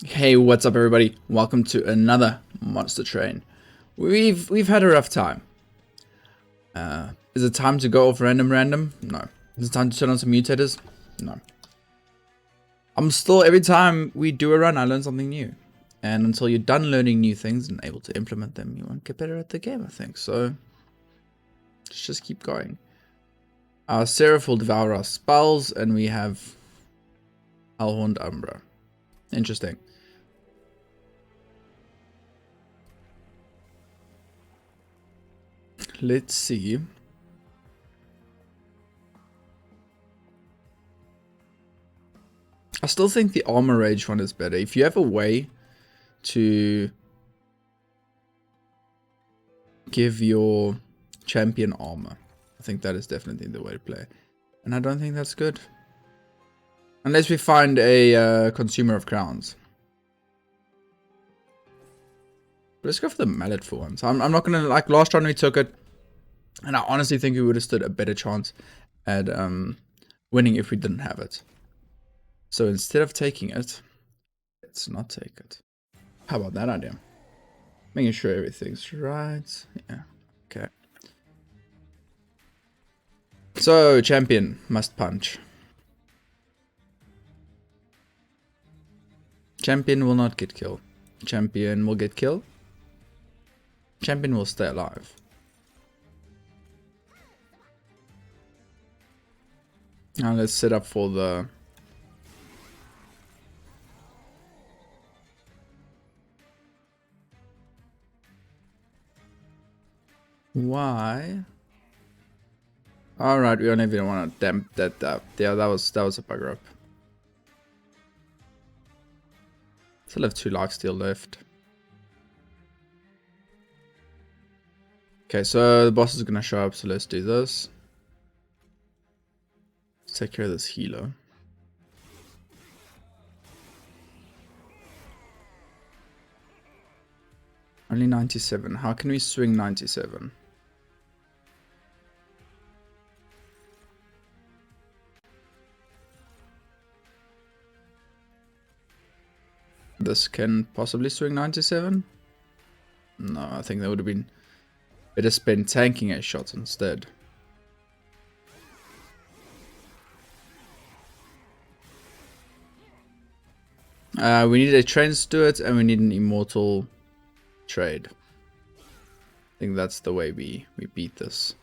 Hey, what's up, everybody? Welcome to another Monster Train. We've had a rough time. Is it time to go off random? No. Is it time to turn on some mutators? No. I'm still, every time we do a run, I learn something new. And until you're done learning new things and able to implement them, you won't get better at the game, I think. So, let's just keep going. Our Seraph will devour our spells, and we have Hellhorned Umbra. Interesting. Let's see. I still think the armor rage one is better. If you have a way to give your champion armor, I think that is definitely the way to play. And I don't think that's good. Unless we find a consumer of crowns. But let's go for the mallet for once. I'm not going to, like last round we took it. And I honestly think we would have stood a better chance at winning if we didn't have it. So instead of taking it, let's not take it. How about that idea? Making sure everything's right. Yeah, okay. So, champion must punch. Champion will not get killed. Champion will get killed. Champion will stay alive. Now let's set up for the... Why? Alright, we don't even want to damp that up. Yeah, that was a bugger up. Still have 2 lifesteal left. Okay, so the boss is gonna show up, so let's do this. Let's take care of this healer. Only 97. How can we swing 97? This can possibly swing 97? No, I think that would have been better spent tanking a shot instead. We need a train steward and we need an immortal trade. I think that's the way we beat this.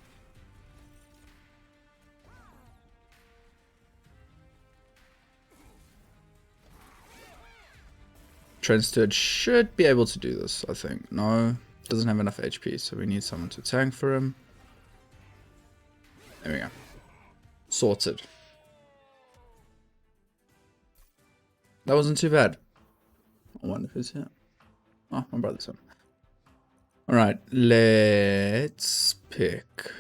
Train steward should be able to do this, I think. No, doesn't have enough HP, so we need someone to tank for him. There we go. Sorted. That wasn't too bad. I wonder who's here. Oh, my brother's home. Alright, let's pick.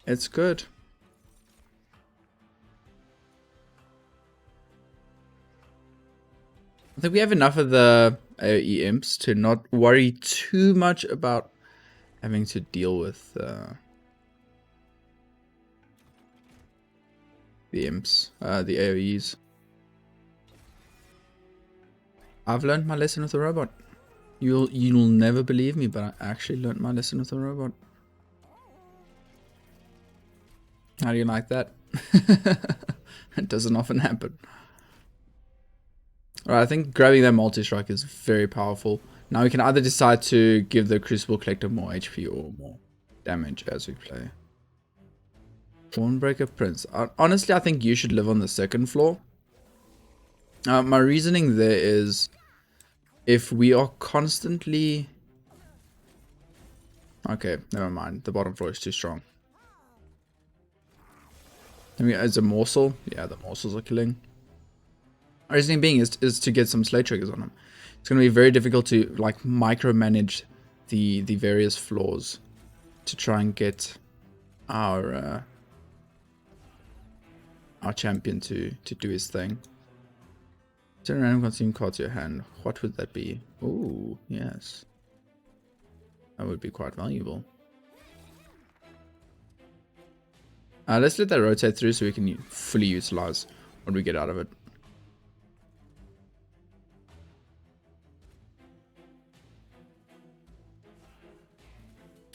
It's good. I think we have enough of the AoE imps to not worry too much about having to deal with the imps, the AoEs. I've learned my lesson with the robot. You'll never believe me, but I actually learned my lesson with the robot. How do you like that? It doesn't often happen. Alright, I think grabbing that multi-strike is very powerful. Now we can either decide to give the Crucible Collector more HP or more damage as we play. Thornbreaker Prince. Honestly, I think you should live on the second floor. My reasoning there is, if we are constantly... Okay, never mind. The bottom floor is too strong. I mean, as a morsel, yeah, the morsels are killing. Reasoning being is to get some slay triggers on them. It's going to be very difficult to like micromanage the various floors to try and get our champion to do his thing. Turn random consume card to your hand. What would that be? Ooh, yes. That would be quite valuable. Let's let that rotate through so we can fully utilize What do we get out of it?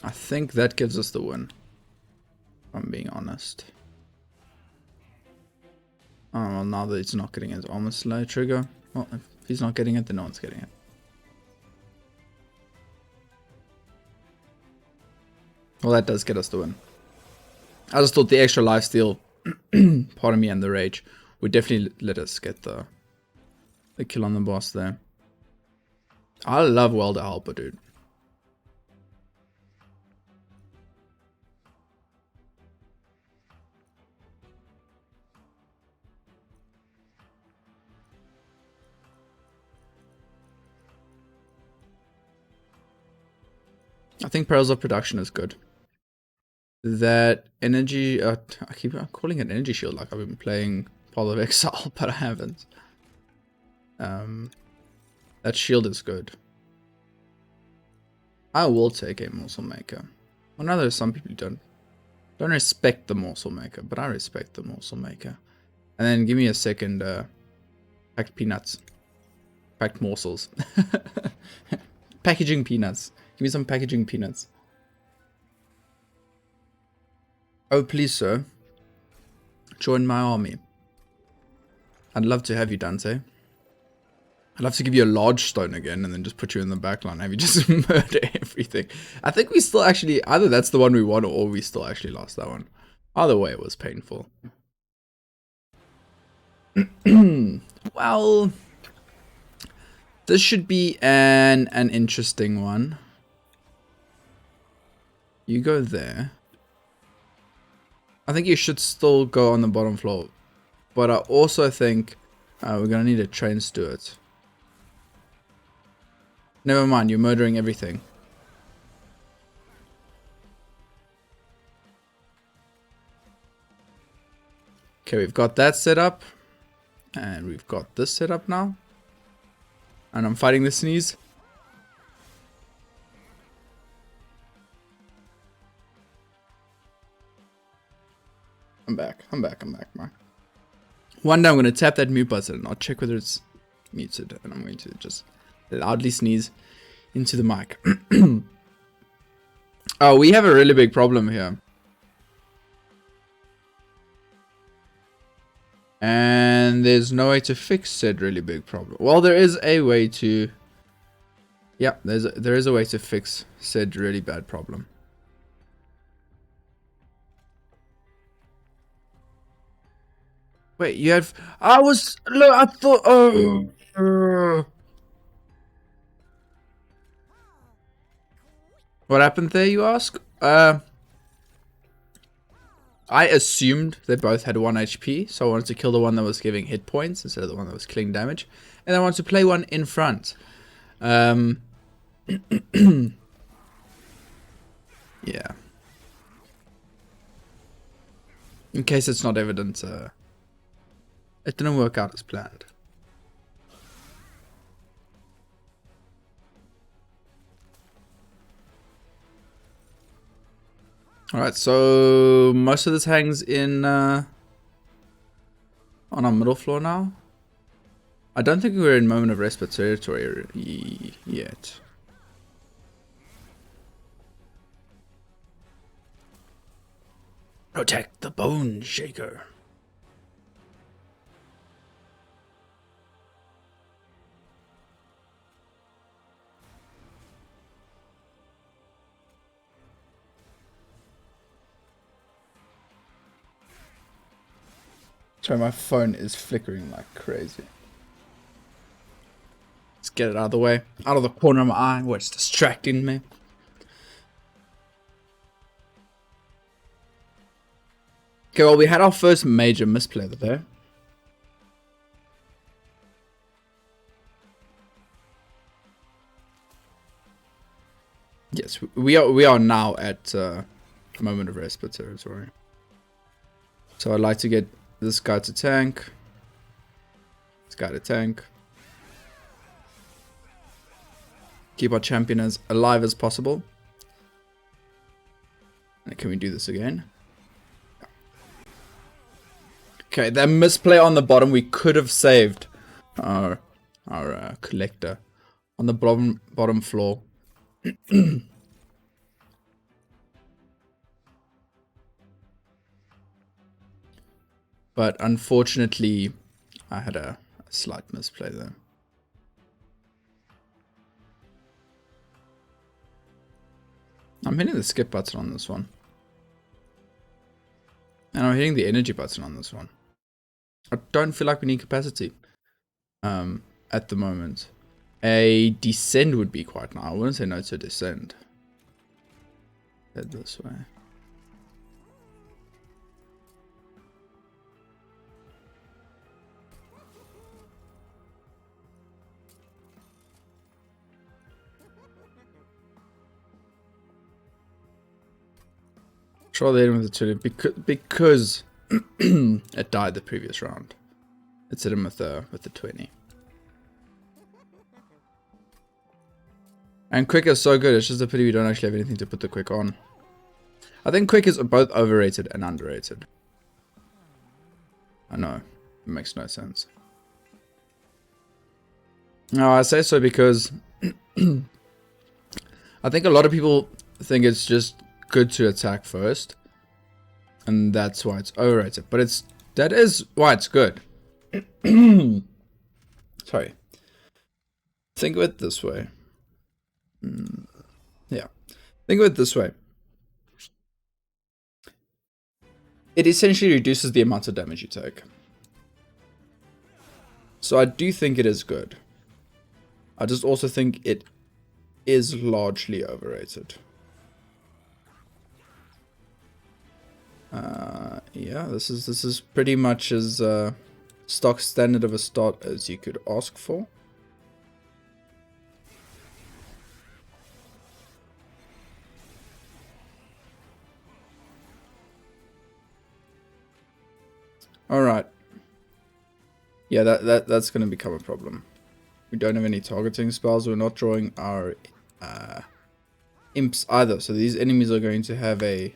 I think that gives us the win, if I'm being honest. Oh, well, now that it's not getting his armor slow trigger. Well, if he's not getting it, then no one's getting it. Well, that does get us the win. I just thought the extra lifesteal, pardon me, and the rage would definitely let us get the kill on the boss there. I love Welder Helper, dude. I think Perils of Production is good. That energy, I keep calling it energy shield like I've been playing Paul of Exile, but I haven't. That shield is good. I will take a morsel maker. I know there's some people who don't respect the morsel maker, but I respect the morsel maker. And then give me a second packed peanuts. Packed morsels. Packaging peanuts. Give me some packaging peanuts. Oh, please, sir. Join my army. I'd love to have you, Dante. I'd love to give you a large stone again and then just put you in the back line. Have you just murder everything. I think we still actually... Either that's the one we won or we still actually lost that one. Either way, it was painful. Well... This should be an interesting one. You go there. I think you should still go on the bottom floor. But I also think we're going to need a train steward. Never mind, you're murdering everything. Okay, we've got that set up. And we've got this set up now. And I'm fighting the sneeze. I'm back, Mark. One day I'm going to tap that mute button and I'll check whether it's muted. And I'm going to just loudly sneeze into the mic. Oh, we have a really big problem here. And there's no way to fix said really big problem. Well, there is a way to... Yeah, there is a way to fix said really bad problem. Wait, you have... Look, I thought... Oh... What happened there, you ask? I assumed they both had 1 HP, so I wanted to kill the one that was giving hit points instead of the one that was killing damage. And I wanted to play one in front. Yeah. In case it's not evident, it didn't work out as planned. Alright, so most of this hangs in on our middle floor now. I don't think we're in Moment of Respite territory yet. Protect the Bone Shaker. Sorry, my phone is flickering like crazy. Let's get it out of the way. Out of the corner of my eye where it's distracting me. Okay, well, we had our first major misplay there. Yes, we are now at Moment of Respite territory. So I'd like to get this guy to tank. This guy to tank. Keep our champion as alive as possible. And can we do this again? Okay, that misplay on the bottom, we could have saved our collector on the bottom floor. But unfortunately, I had a slight misplay there. I'm hitting the skip button on this one. And I'm hitting the energy button on this one. I don't feel like we need capacity at the moment. A descend would be quite nice. I wouldn't say no to descend. Head this way. Try the him with the tulip because it died the previous round. Let's hit him with the 20. And quick is so good. It's just a pity we don't actually have anything to put the quick on. I think quick is both overrated and underrated. I know. It makes no sense. No, I say so because I think a lot of people think it's just good to attack first. And that's why it's overrated. But that is why it's good. Sorry. Think of it this way. Yeah. Think of it this way. It essentially reduces the amount of damage you take. So I do think it is good. I just also think it is largely overrated. Yeah, this is pretty much as stock standard of a start as you could ask for. Alright. Yeah, that's going to become a problem. We don't have any targeting spells. We're not drawing our imps either. So these enemies are going to have a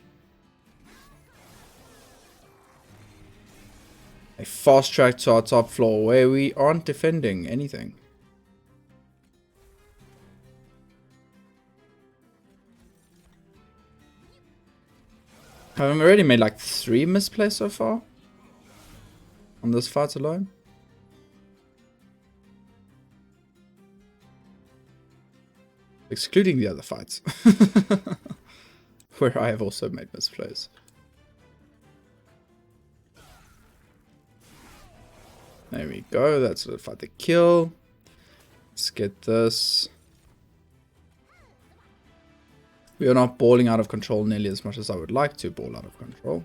fast track to our top floor where we aren't defending anything. I've already made like 3 misplays so far on this fight alone. Excluding the other fights. Where I have also made misplays. There we go, that's a fight the kill. Let's get this. We are not balling out of control nearly as much as I would like to ball out of control.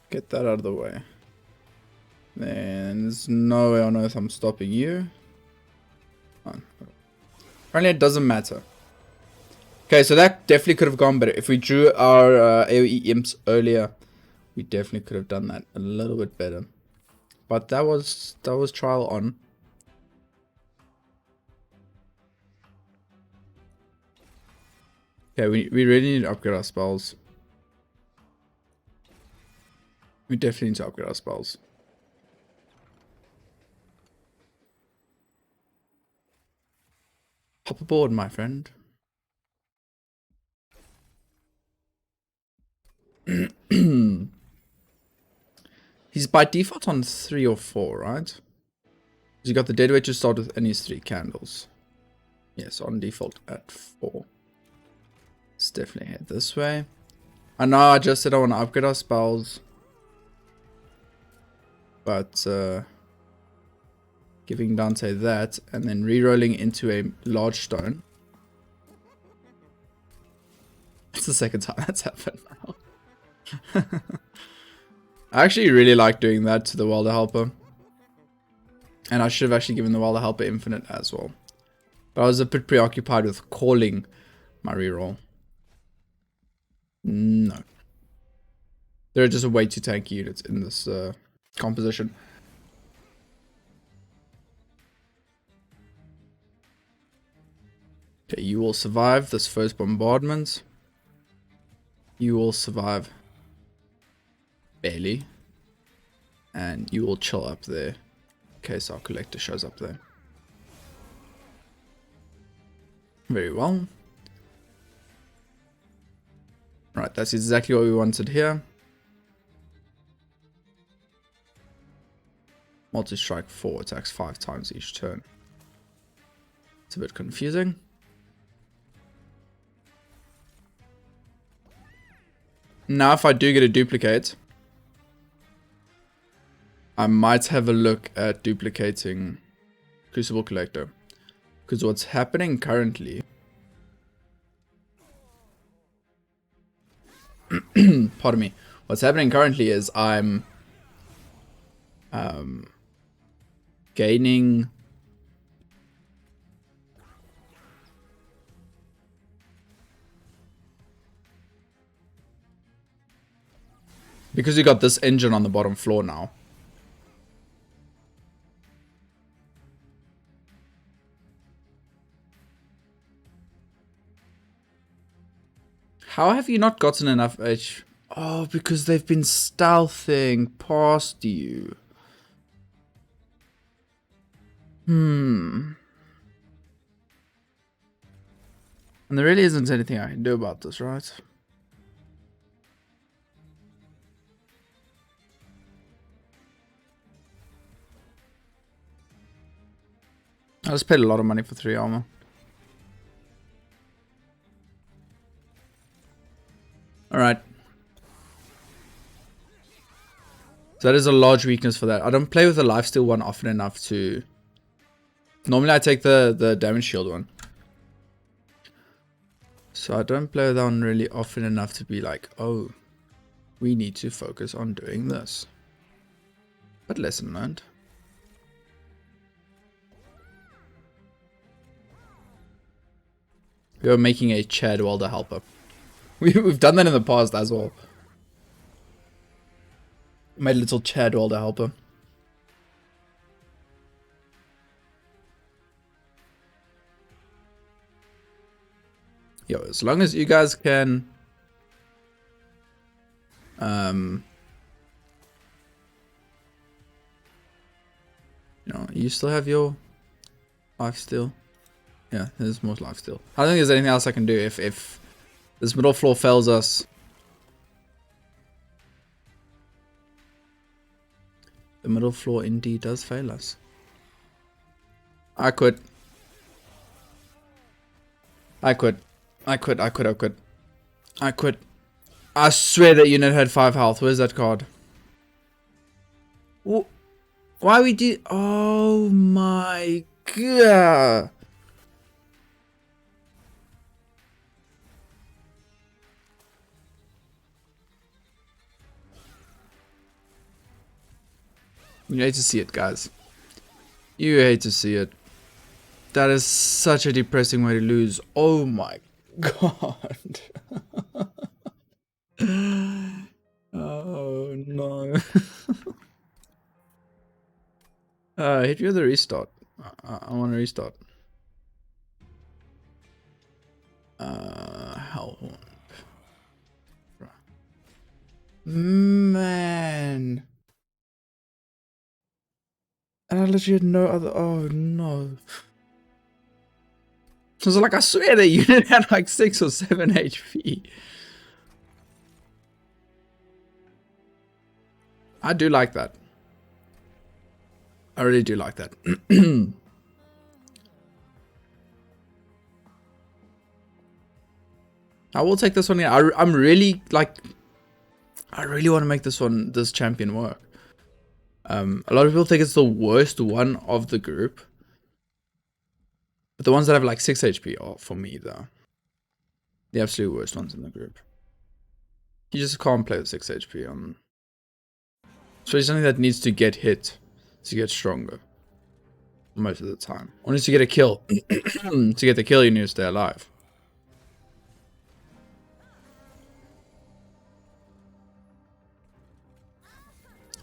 Get that out of the way. Then there's no way on earth I'm stopping you. Oh. Apparently it doesn't matter. Okay, so that definitely could have gone better. If we drew our AoE imps earlier, we definitely could have done that a little bit better. But that was trial on. Okay, we really need to upgrade our spells. We definitely need to upgrade our spells. Hop aboard, my friend. He's by default on 3 or 4, right? You got the dead weight to start with and his 3 candles. Yes, on default at 4. Let's definitely head this way. I know I just said I want to upgrade our spells. But giving Dante that and then re-rolling into a large stone. It's the second time that's happened now. I actually really like doing that to the Welder Helper. And I should have actually given the Welder Helper infinite as well. But I was a bit preoccupied with calling my reroll. No. There are just way too tanky units in this composition. Okay, You will survive this first bombardment. You will survive barely. And you will chill up there in case our collector shows up there. Very well. Right, that's exactly what we wanted here. Multi-strike 4 attacks 5 times each turn. It's a bit confusing. Now if I do get a duplicate, I might have a look at duplicating Crucible Collector. Because what's happening currently... pardon me. What's happening currently is I'm... gaining... because we got this engine on the bottom floor now. How have you not gotten enough H? Oh, because they've been stealthing past you. And there really isn't anything I can do about this, right? I just paid a lot of money for 3 armor. Alright. So that is a large weakness for that. I don't play with the lifesteal one often enough to... Normally I take the damage shield one. So I don't play with that one really often enough to be like, oh, we need to focus on doing this. But lesson learned. We are making a Chad welder helper. We've done that in the past as well. Made a little Chad welder helper. Yo, as long as you guys can... you know, you still have your life steal. Yeah, there's more life steal. I don't think there's anything else I can do if this middle floor fails us. The middle floor indeed does fail us. I quit. I quit. I quit. I quit. I quit. I quit. I swear that unit had 5 health. Where's that card? Why we did? Oh my god. You hate to see it, guys. You hate to see it. That is such a depressing way to lose. Oh my god. Oh no. Hit you with a restart. I want to restart. Hellhorn. Man. And I literally had no other. Oh no. So I was like, I swear that unit had like 6 or 7 HP. I do like that. I really do like that. I will take this one here. I'm really like, I really want to make this champion work. A lot of people think it's the worst one of the group. But the ones that have like 6 HP are, for me, though, the absolute worst ones in the group. You just can't play with 6 HP on. Especially something that needs to get hit to get stronger. Most of the time. Or needs to get a kill. To get the kill, you need to stay alive.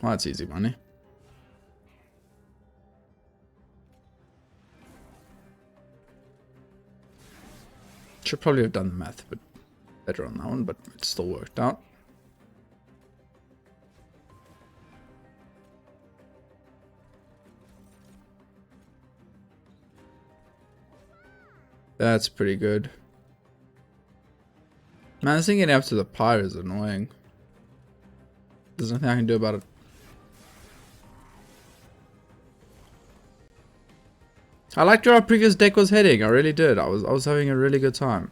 Well, that's easy money. Should probably have done the math a bit better on that one, but it still worked out. That's pretty good. Man, this thing getting up to the pyre is annoying. There's nothing I can do about it. I liked where our previous deck was heading. I really did. I was having a really good time.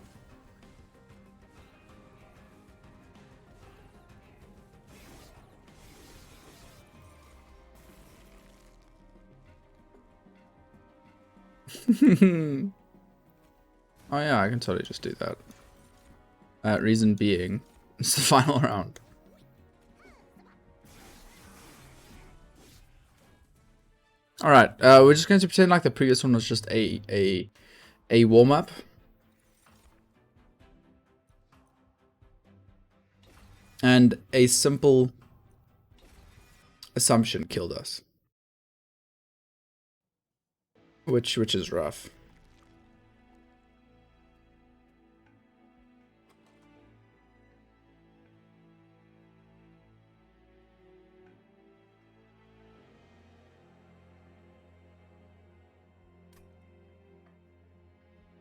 Oh yeah, I can totally just do that. Reason being, it's the final round. Alright, we're just going to pretend like the previous one was just a warm-up. And a simple assumption killed us. Which is rough.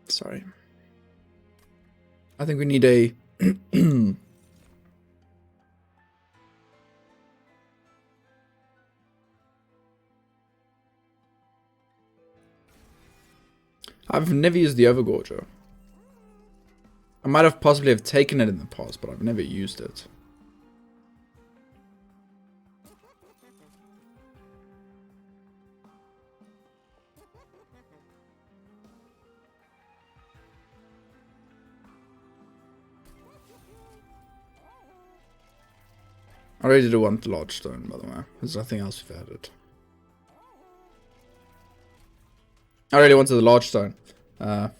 Sorry. I think we need a I've never used the Overgorger. I might have possibly have taken it in the past, but I've never used it. I already do want the large stone, by the way. There's nothing else we've added. I really wanted the large stone. So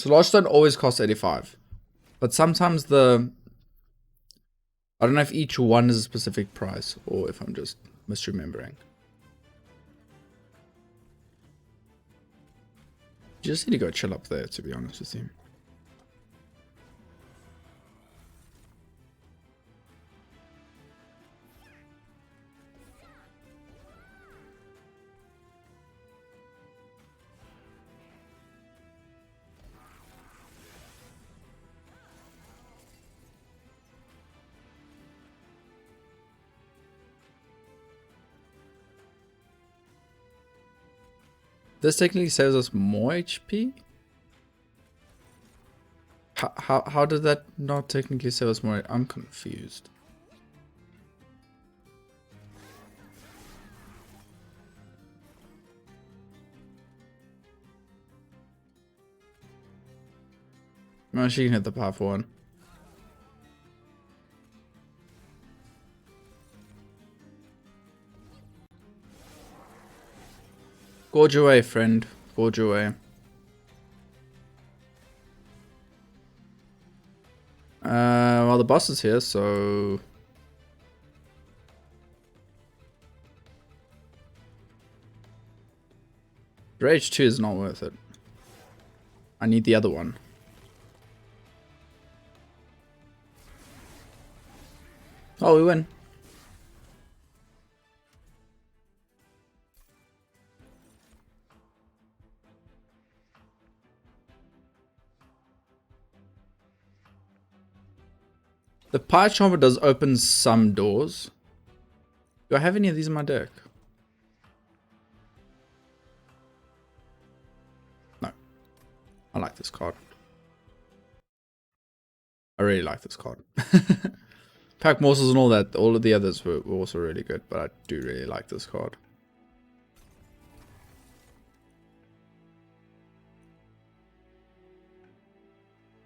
large stone always costs 85. But sometimes I don't know if each one is a specific price or if I'm just misremembering. You just need to go chill up there, to be honest with you. This technically saves us more HP? How did that not technically save us more? I'm confused. No, she can hit the path one. Gorge away, friend. Gorge away. Well, the boss is here, so... Rage 2 is not worth it. I need the other one. Oh, we win. The Pie Chomper does open some doors. Do I have any of these in my deck? No. I like this card. I really like this card. Pack morsels and all that. All of the others were also really good, but I do really like this card.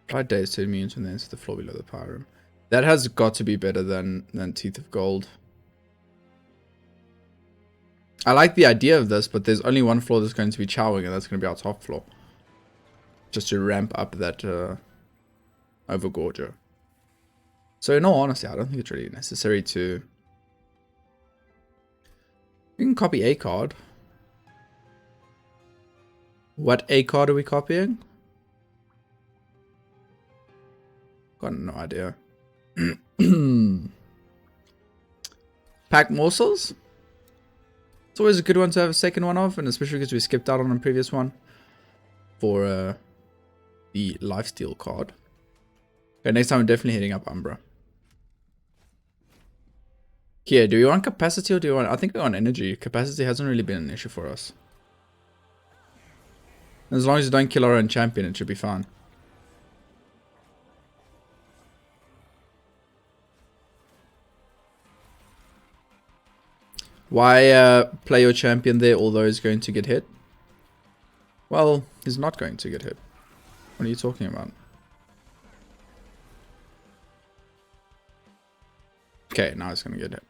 Apply days to immunes when they enter the floor below the power room. That has got to be better than Teeth of Gold. I like the idea of this, but there's only one floor that's going to be chowing, and that's going to be our top floor. Just to ramp up that Overgorger. So in all honesty, I don't think it's really necessary to... You can copy a card. What a card are we copying? Got no idea. Pack morsels? It's always a good one to have a second one of, and especially because we skipped out on a previous one for the lifesteal card. Okay, next time I'm definitely hitting up Umbra. Here, do we want capacity or do we want... I think we want energy. Capacity hasn't really been an issue for us. As long as you don't kill our own champion, it should be fine. Why play your champion there although he's going to get hit? Well, he's not going to get hit. What are you talking about? Okay, now he's going to get hit.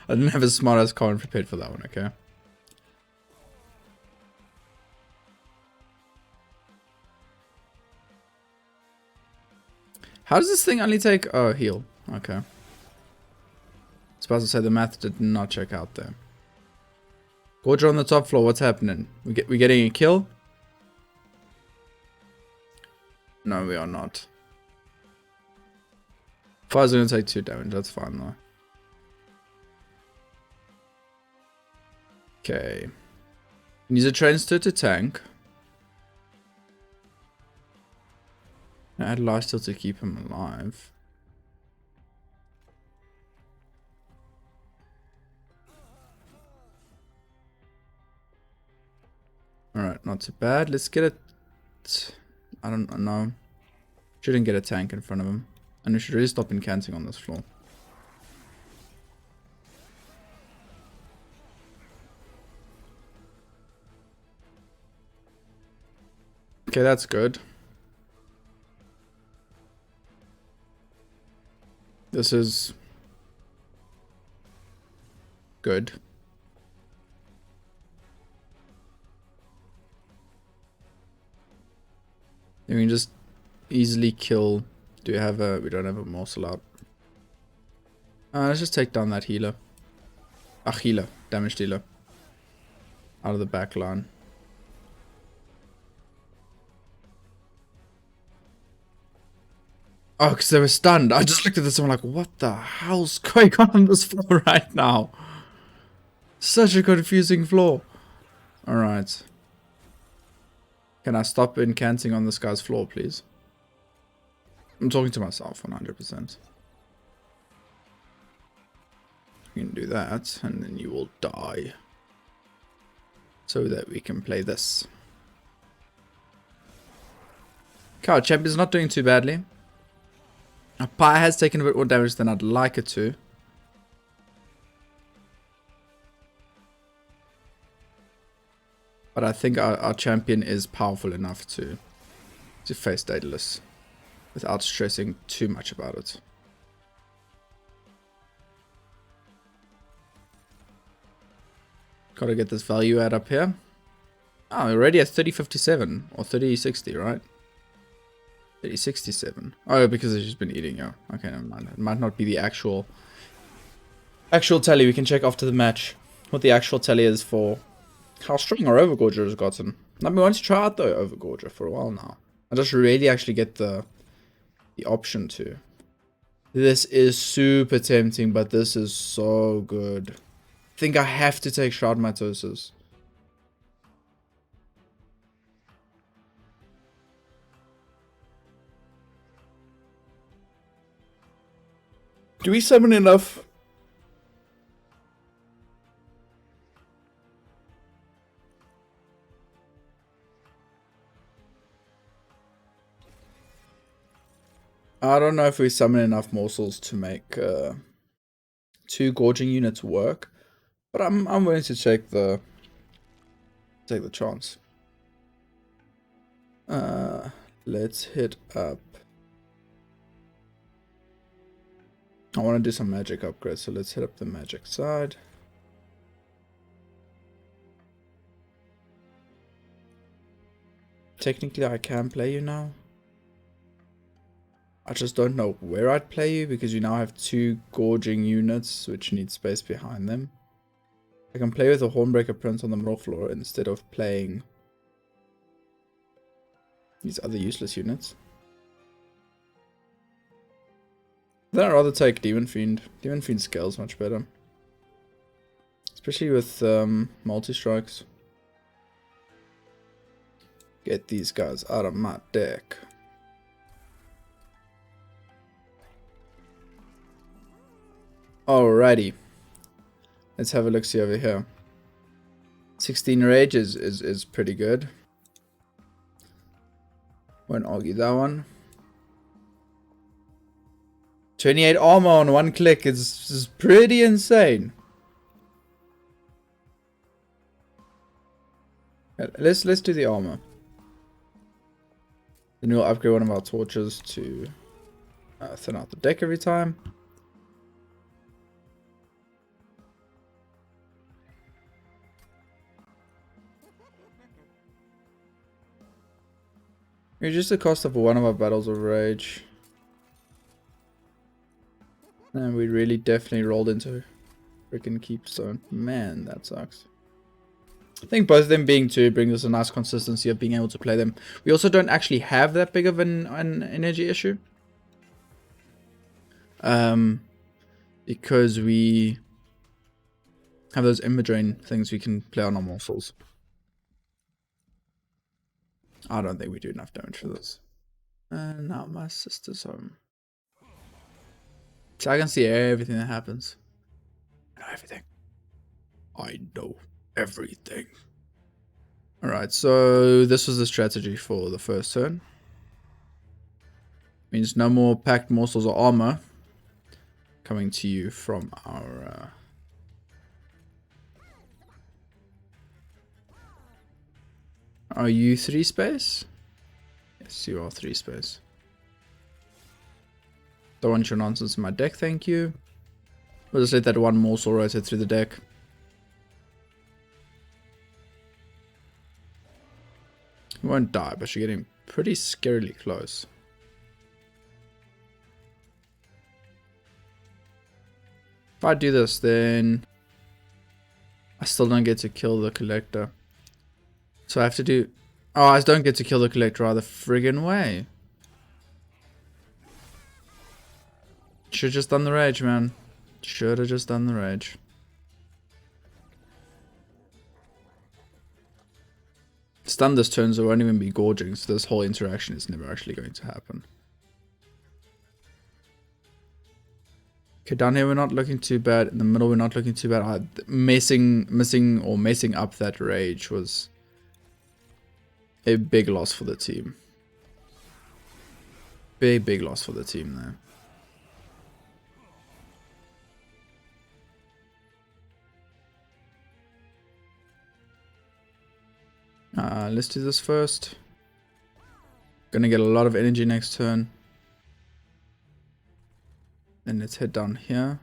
I didn't have a smart ass card prepared for that one, okay? How does this thing only take... Oh, heal. Okay. I was about to say the math did not check out there. Gorger on the top floor, what's happening? We getting a kill? No, we are not. Fire's gonna take 2 damage, that's fine though. Okay. Use a transfer to tank. Add lifesteal to keep him alive. Alright, not too bad. Let's get it. I don't know. Shouldn't get a tank in front of him. And we should really stop incanting on this floor. Okay, that's good. This is good. We can just easily kill. Do we have a... We don't have a morsel out. Let's just take down that healer. Healer. Damage dealer. Out of the back line. Oh, because they were stunned. I just looked at this and I'm like, what the hell's going on this floor right now? Such a confusing floor. Alright. Can I stop incanting on this guy's floor, please? I'm talking to myself 100%. You can do that, and then you will die. So that we can play this. Okay, our champion's not doing too badly. Our pie has taken a bit more damage than I'd like it to. But I think our champion is powerful enough to face Daedalus without stressing too much about it. Gotta get this value add up here. Oh, we're already at 3057 or 3060, right? 3067. Oh, because it's just been eating. Oh, okay, never mind. It might not be the actual tally. We can check after the match what the actual tally is for how strong our Overgorger has gotten. I've been wanting to try out the Overgorger for a while now. I just really actually get the option to. This is super tempting, but this is so good. I think I have to take Shroud Mitosis. Do we summon enough? I don't know if we summon enough morsels to make 2 gorging units work, but I'm willing to take the chance. Let's hit up. I want to do some magic upgrades, so let's hit up the magic side. Technically, I can play you now. I just don't know where I'd play you, because you now have 2 gorging units, which need space behind them. I can play with a Hornbreaker Prince on the middle floor instead of playing these other useless units. Then I'd rather take Demon Fiend. Demon Fiend scales much better. Especially with multi-strikes. Get these guys out of my deck. Alrighty. Let's have a look-see over here. 16 rage is pretty good. Won't argue that one. 28 armor on one click is pretty insane. Let's do the armor. Then we'll upgrade one of our torches to thin out the deck every time. Reduce the cost of one of our battles of rage. And we really definitely rolled into freaking Keepstone. Man, that sucks. I think both of them being 2 brings us a nice consistency of being able to play them. We also don't actually have that big of an energy issue. Because we have those Ember Drain things we can play on our morsels. I don't think we do enough damage for this. And now my sister's home. So I can see everything that happens. I know everything. I know everything. Alright, so this was the strategy for the first turn. Means no more packed morsels or armor coming to you from our... Are you 3 space? Yes, you are 3 space. Don't want your nonsense in my deck, thank you. We'll just let that one morsel rotate through the deck. You won't die, but you're getting pretty scarily close. If I do this, then I still don't get to kill the collector. So I have to do... Oh, I don't get to kill the collector either friggin' way. Should've just done the rage, man. Should've just done the rage. Stun this turn, so it won't even be gorging, so this whole interaction is never actually going to happen. Okay, down here we're not looking too bad. In the middle we're not looking too bad. Messing up that rage was a big loss for the team. Big loss for the team there. Let's do this first. Gonna get a lot of energy next turn. Then let's head down here.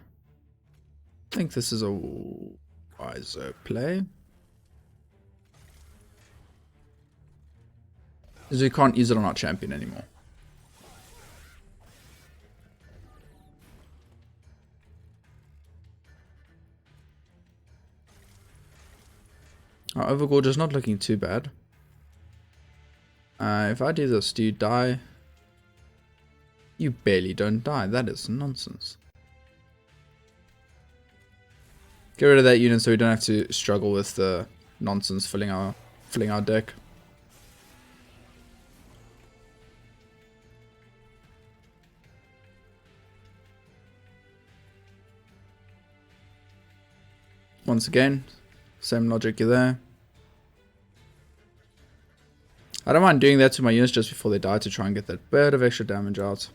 I think this is a wiser play. Because we can't use it on our champion anymore. Our Overgorge is not looking too bad. If I do this, do you die? You barely don't die. That is nonsense. Get rid of that unit so we don't have to struggle with the nonsense filling our deck. Once again, same logic there. I don't mind doing that to my units just before they die to try and get that bit of extra damage out.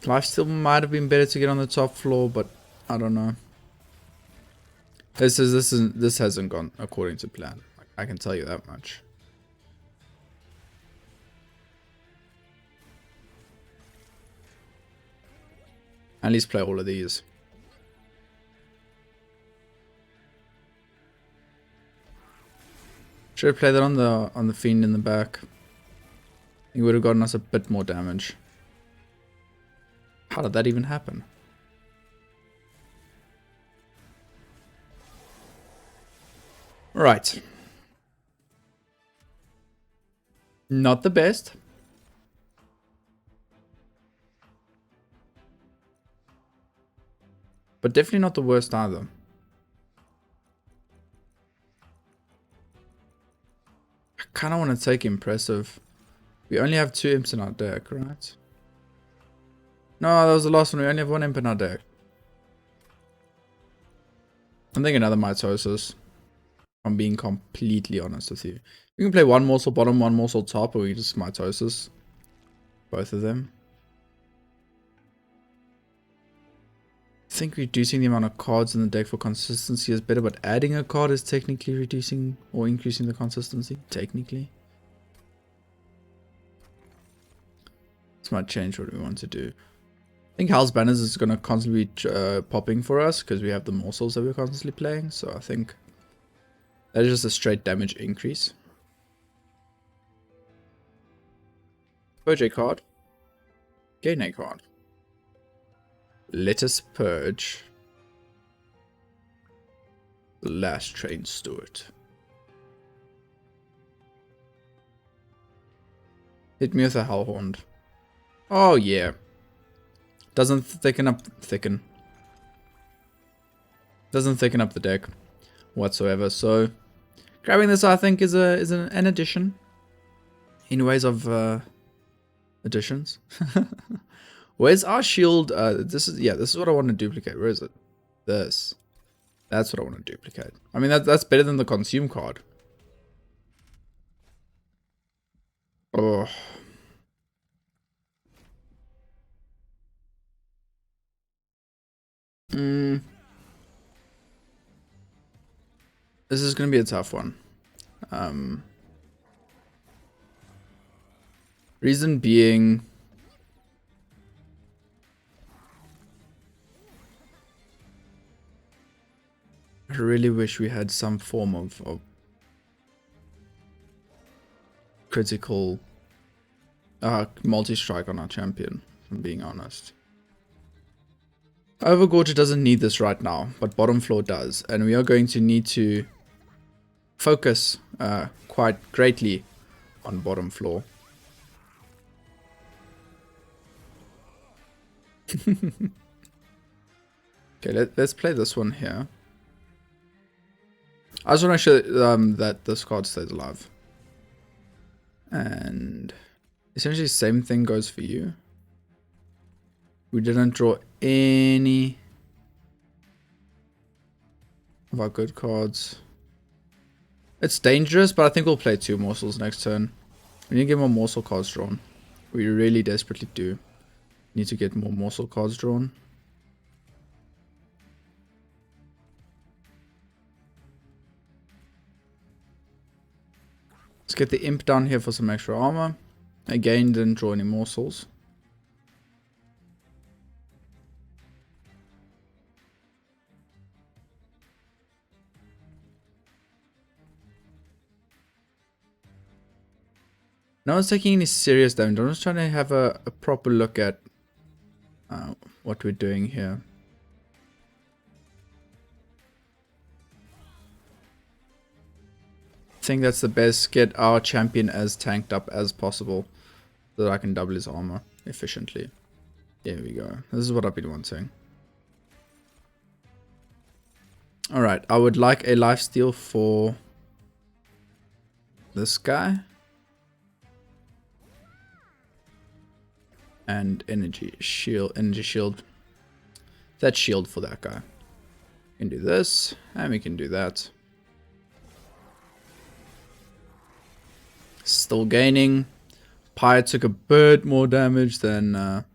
Life still might have been better to get on the top floor, but I don't know. This hasn't gone according to plan. I can tell you that much. At least play all of these. Should have played that on the fiend in the back. He would have gotten us a bit more damage. How did that even happen? Right. Not the best. But definitely not the worst either. I kind of want to take impressive. We only have 2 imps in our deck, right? No, that was the last one. We only have 1 imp in our deck. I'm thinking another mitosis. I'm being completely honest with you. We can play 1 morsel bottom, 1 morsel top, or we can just mitosis both of them. I think reducing the amount of cards in the deck for consistency is better, but adding a card is technically reducing or increasing the consistency. Technically. This might change what we want to do. I think Hell's Banners is going to constantly be popping for us because we have the morsels that we're constantly playing. So I think that is just a straight damage increase. Purge a card. Gain a card. Let us purge the last train steward. Hit me with a Hellhound. Oh yeah. Doesn't thicken up the deck whatsoever. So grabbing this, I think, is an addition in ways of additions. Where's our shield? This is what I want to duplicate. Where is it? This. That's what I want to duplicate. I mean, that's better than the consume card. Oh. This is going to be a tough one. Reason being, I really wish we had some form of critical multi-strike on our champion, if I'm being honest. Overgorger doesn't need this right now, but bottom floor does, and we are going to need to focus quite greatly on bottom floor. Okay, let's play this one here. I just want to show that this card stays alive. And essentially same thing goes for you. We didn't draw any of our good cards. It's dangerous, but I think we'll play 2 morsels next turn. We need to get more morsel cards drawn. We really desperately do need to get more morsel cards drawn. Let's get the imp down here for some extra armor. Again, didn't draw any morsels. No one's taking any serious damage. I'm just trying to have a proper look at what we're doing here. I think that's the best. Get our champion as tanked up as possible so that I can double his armor efficiently. There we go. This is what I've been wanting. Alright, I would like a lifesteal for this guy. And energy shield. That shield for that guy. We can do this, and we can do that. Still gaining. Pyre took a bit more damage than I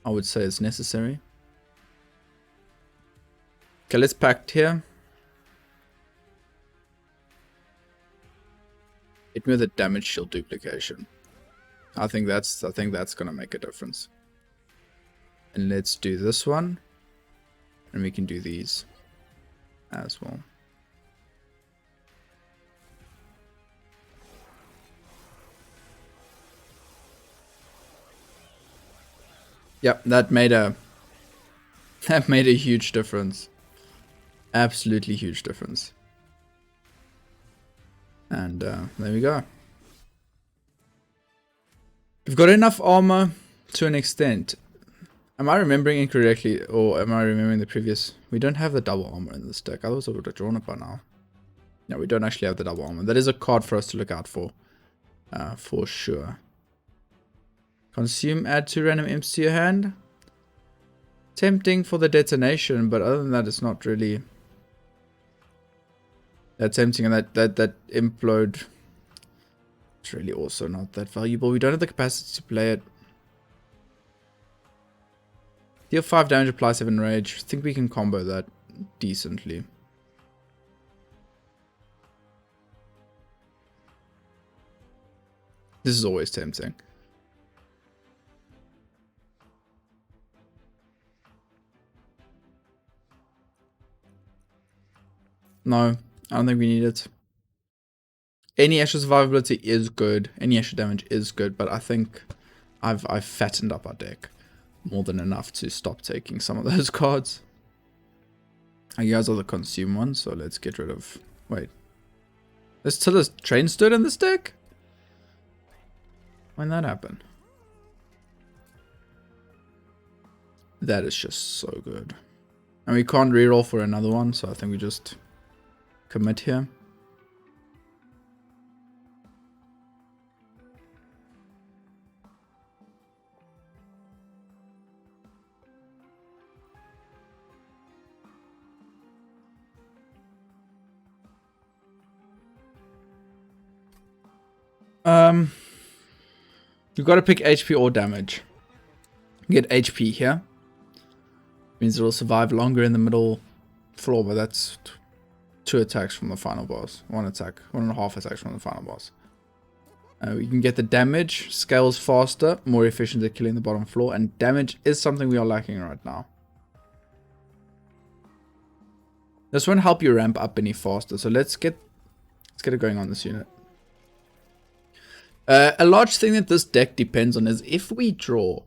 would say is necessary. Okay, let's pact here. Hit me with a damage shield duplication. I think that's gonna make a difference. And let's do this one. And we can do these as well. Yep, that made a huge difference. Absolutely huge difference. And there we go. We've got enough armor to an extent. Am I remembering incorrectly, or am I remembering the previous? We don't have the double armor in this deck. Otherwise I would have drawn it by now. No, we don't actually have the double armor. That is a card for us to look out for sure. Consume, add 2 random imps to your hand. Tempting for the detonation, but other than that, it's not really that tempting. And that implode, it's really also not that valuable. We don't have the capacity to play it. Deal 5 damage, apply 7 rage. I think we can combo that decently. This is always tempting. No, I don't think we need it. Any extra survivability is good. Any extra damage is good, but I think I've fattened up our deck more than enough to stop taking some of those cards. You guys are the consume ones, so let's get rid of... Wait. There's Tilla's train stood in this deck? When that happened? That is just so good. And we can't reroll for another one, so I think we just commit here. You've got to pick HP or damage. Get HP here. Means it'll survive longer in the middle floor, but that's 2 attacks from the final boss. 1 attack, 1.5 attacks from the final boss. We can get the damage, scales faster, more efficient at killing the bottom floor, and damage is something we are lacking right now. This won't help you ramp up any faster, so let's get it going on this unit. A large thing that this deck depends on is if we draw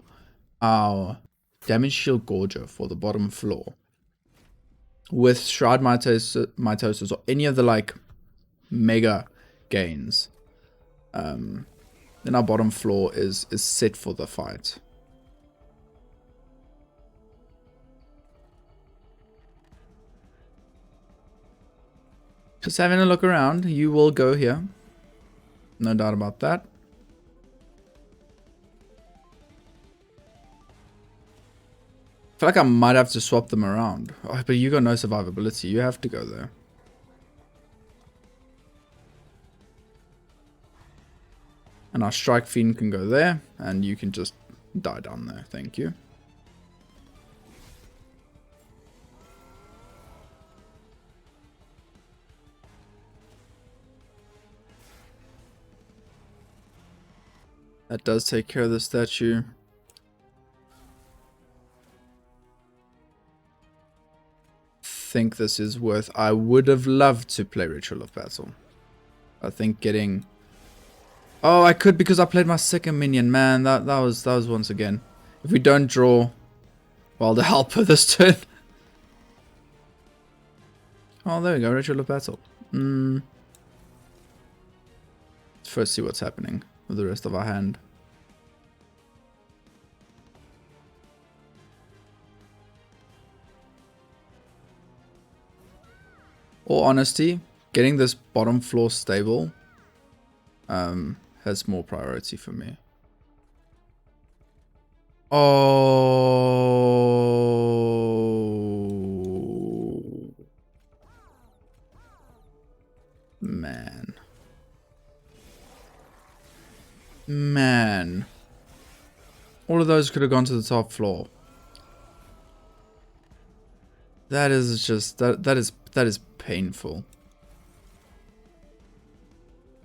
our Damage Shield Gorger for the bottom floor with Shroud Mitosis or any of the like mega gains, then our bottom floor is set for the fight. Just having a look around, you will go here. No doubt about that. I feel like I might have to swap them around. Oh, but you got no survivability. You have to go there. And our Strike Fiend can go there. And you can just die down there. Thank you. That does take care of the statue. Think this is worth... I would have loved to play Ritual of Battle. I think getting... Oh, I could because I played my second minion. Man, that was once again. If we don't draw... Well, the helper this turn. Oh, there we go. Ritual of Battle. Let's first see what's happening with the rest of our hand. All honesty, getting this bottom floor stable has more priority for me. Oh, man. Man. All of those could have gone to the top floor. That is just, that is painful.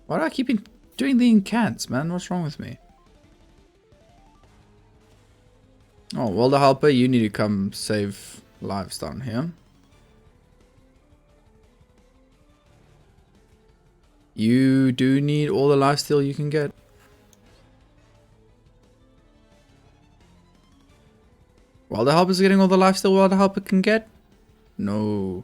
Why do I keep doing the incants, man? What's wrong with me? Oh, well, the helper, you need to come save lives down here. You do need all the lifesteal you can get. While the helper's getting all the lifesteal while the helper can get? No.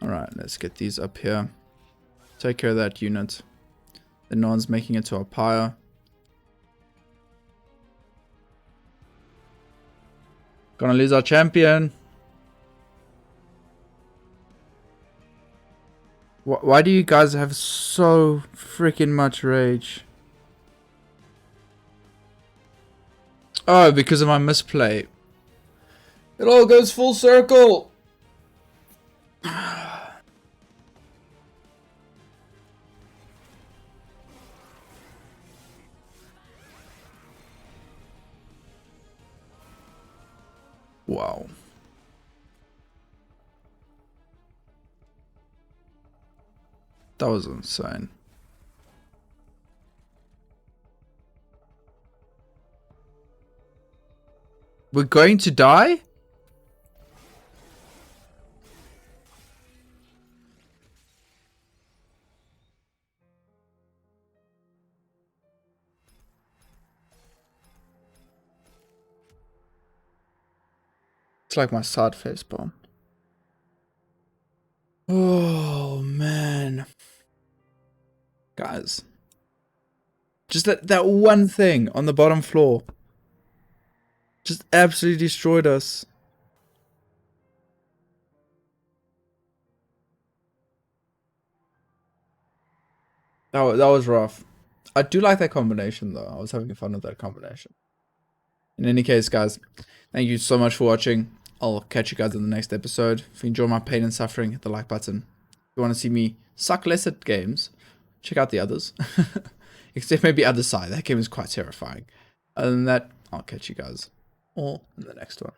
Alright. Alright, let's get these up here. Take care of that unit. Then no one's making it to our pyre. Gonna lose our champion. Why do you guys have so freaking much rage? Oh, because of my misplay. It all goes full circle. Wow. That was insane. We're going to die? It's like my side face bomb. Oh, man. Guys. Just that one thing on the bottom floor. Just absolutely destroyed us. That was rough. I do like that combination though. I was having fun with that combination. In any case, guys, thank you so much for watching. I'll catch you guys in the next episode. If you enjoy my pain and suffering, hit the like button. If you want to see me suck less at games, check out the others. Except maybe Other Side. That game is quite terrifying. Other than that, I'll catch you guys all in the next one.